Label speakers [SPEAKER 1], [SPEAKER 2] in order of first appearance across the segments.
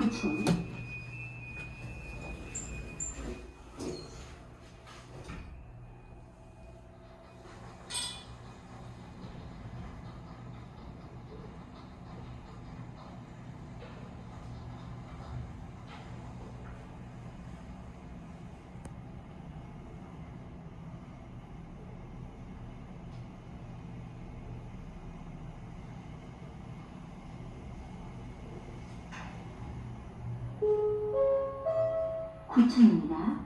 [SPEAKER 1] 9층, 구층입니다.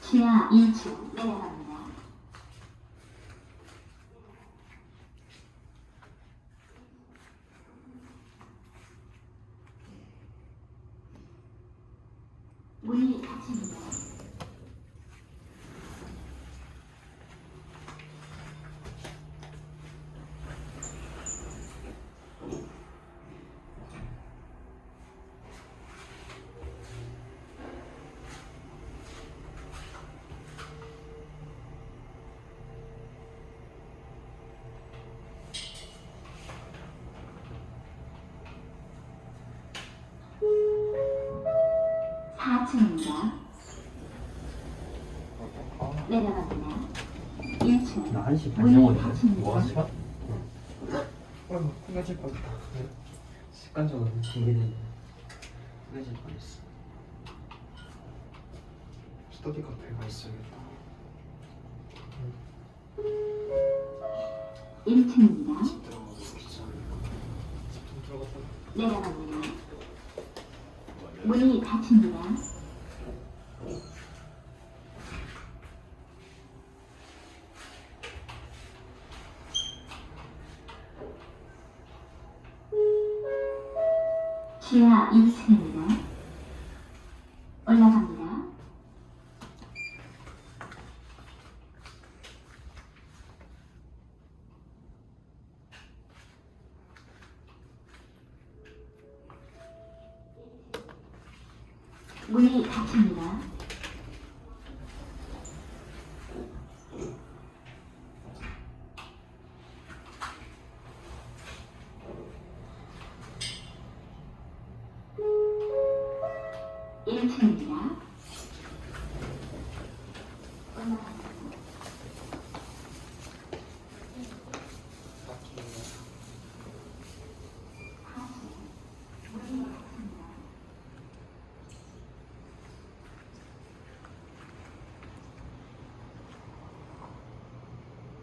[SPEAKER 1] 지하 1층 내려갑니다. 문이 닫힙니다. 사층입니다 내려갑니다. 1층
[SPEAKER 2] 나 한시
[SPEAKER 1] 문이
[SPEAKER 2] 반영어인데
[SPEAKER 1] 닫힙니다.
[SPEAKER 2] 뭐가 시간? 끝까지 뻔했다. 습관적으로 준비된 끝까지 뻔했어. 스터디 카페가 있어야겠다.
[SPEAKER 1] 1층입니다.
[SPEAKER 2] 집 들어가고 싶지 않으니까 집좀 들어갔다.
[SPEAKER 1] 내려갑니다. 문이 닫힙니다. 지하 2층입니다. 올라갑니다. 문이 닫힙니다.